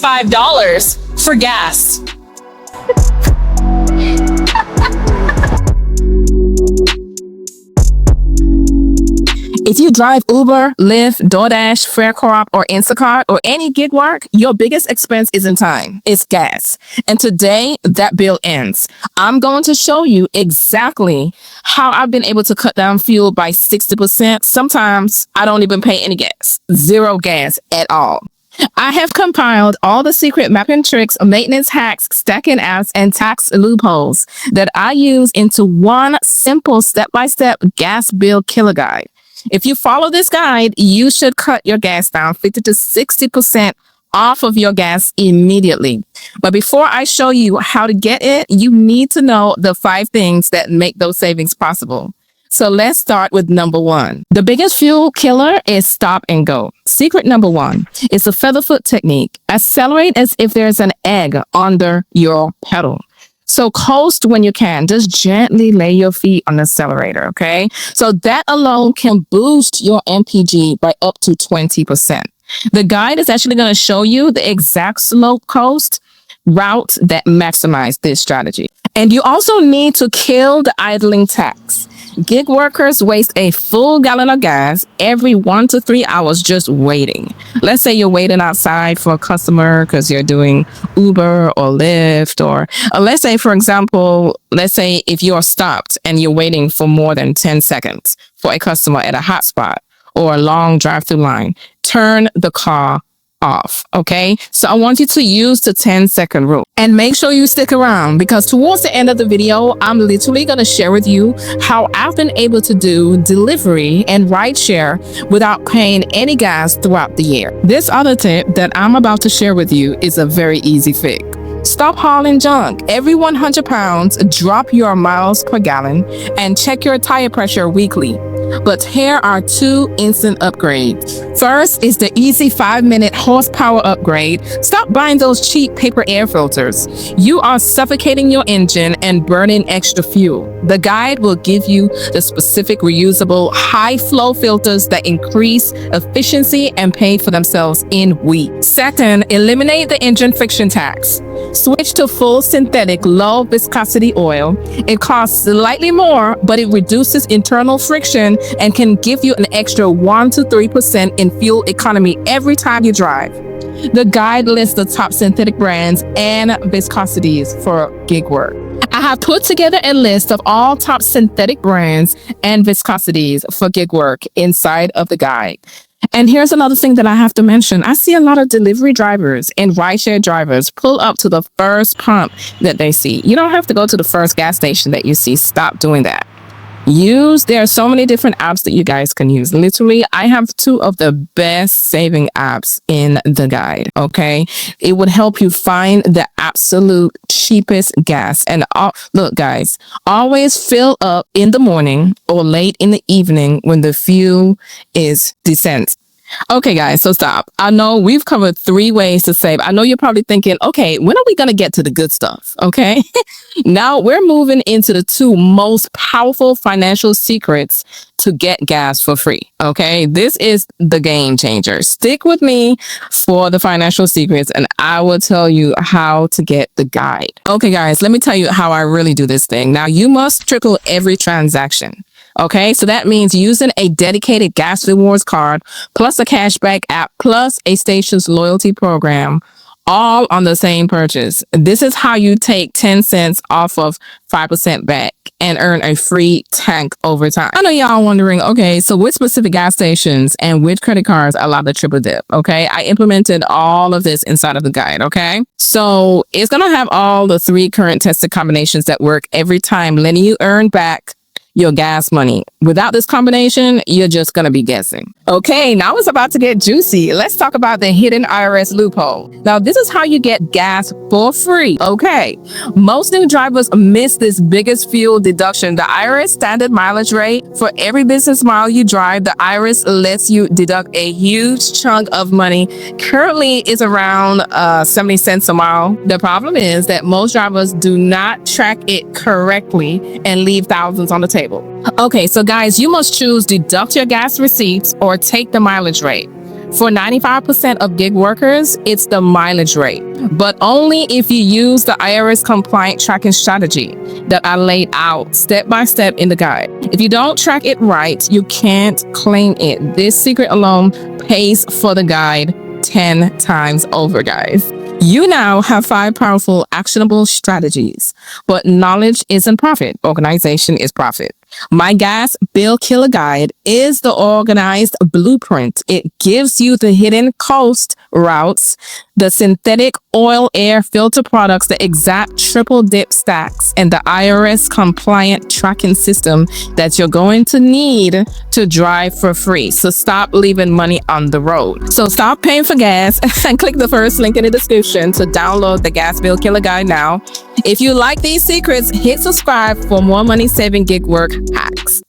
$65 for gas. If you drive Uber, Lyft, DoorDash, FareCoop, or Instacart, or any gig work, your biggest expense isn't time, it's gas. And today, that bill ends. I'm going to show you exactly how I've been able to cut down fuel by 60%. Sometimes I don't even pay any gas, zero gas at all. I have compiled all the secret mapping tricks, maintenance hacks, stacking apps, and tax loopholes that I use into one simple step-by-step gas bill killer guide. If you follow this guide, you should cut your gas down 50 to 60% off of your gas immediately. But before I show you how to get it, you need to know the 5 things that make those savings possible. So let's start with number 1. The biggest fuel killer is stop and go. Secret number 1 is the featherfoot technique. Accelerate as if there's an egg under your pedal. So coast when you can. Just gently lay your feet on the accelerator, okay? So that alone can boost your MPG by up to 20%. The guide is actually going to show you the exact slow coast route that maximize this strategy. And you also need to kill the idling tax. Gig workers waste a full gallon of gas every 1 to 3 hours just waiting. Let's say you're waiting outside for a customer because you're doing Uber or Lyft, or let's say, for example, if you're stopped and you're waiting for more than 10 seconds for a customer at a hotspot or a long drive-through line, turn the car off, okay? So I want you to use the 10-second rule and make sure you stick around, because towards the end of the video, I'm literally going to share with you how I've been able to do delivery and rideshare without paying any gas throughout the year. This other tip that I'm about to share with you is a very easy fix. Stop hauling junk. Every 100 pounds, drop your miles per gallon and check your tire pressure weekly. But here are 2 instant upgrades. First is the easy 5-minute horsepower upgrade. Stop buying those cheap paper air filters. You are suffocating your engine and burning extra fuel. The guide will give you the specific reusable high flow filters that increase efficiency and pay for themselves in weeks. Second, eliminate the engine friction tax. Switch to full synthetic low viscosity oil. It costs slightly more, but it reduces internal friction and can give you an extra 1 to 3% in fuel economy every time you drive. The guide lists the top synthetic brands and viscosities for gig work. I have put together a list of all top synthetic brands and viscosities for gig work inside of the guide. And here's another thing that I have to mention. I see a lot of delivery drivers and rideshare drivers pull up to the first pump that they see. You don't have to go to the first gas station that you see. Stop doing that. There are so many different apps that you guys can use. Literally, I have 2 of the best saving apps in the guide, okay? It would help you find the absolute cheapest gas. And look, guys, always fill up in the morning or late in the evening when the fuel is decent. Okay, guys, so stop. I know we've covered 3 ways to save. I know you're probably thinking, okay, when are we going to get to the good stuff? Okay, now we're moving into the 2 most powerful financial secrets to get gas for free. Okay, this is the game changer. Stick with me for the financial secrets and I will tell you how to get the guide. Okay, guys, let me tell you how I really do this thing. Now, you must trickle every transaction. Okay, so that means using a dedicated gas rewards card, plus a cashback app, plus a station's loyalty program, all on the same purchase. This is how you take 10 cents off of 5% back and earn a free tank over time. I know y'all wondering, okay, so which specific gas stations and which credit cards allow the triple dip? Okay, I implemented all of this inside of the guide. Okay, so it's going to have all the 3 current tested combinations that work every time, letting you earn back your gas money. Without this combination, you're just going to be guessing. Okay, now it's about to get juicy. Let's talk about the hidden IRS loophole. Now, this is how you get gas for free. Okay, most new drivers miss this biggest fuel deduction. The IRS standard mileage rate for every business mile you drive, the IRS lets you deduct a huge chunk of money. Currently, it's around 70 cents a mile. The problem is that most drivers do not track it correctly and leave thousands on the table. Okay, so guys, you must choose deduct your gas receipts or take the mileage rate. For 95% of gig workers, it's the mileage rate, but only if you use the IRS compliant tracking strategy that I laid out step by step in the guide. If you don't track it right, you can't claim it. This secret alone pays for the guide 10 times over, guys. You now have 5 powerful, actionable strategies, but knowledge isn't profit. Organization is profit. My Gas Bill Killer Guide is the organized blueprint. It gives you the hidden cost routes, the synthetic oil air filter products, the exact triple dip stacks, and the IRS compliant tracking system that you're going to need to drive for free. So stop leaving money on the road. So stop paying for gas and click the first link in the description to download the Gas Bill Killer Guide now. If you like these secrets, hit subscribe for more money-saving gig work hacks.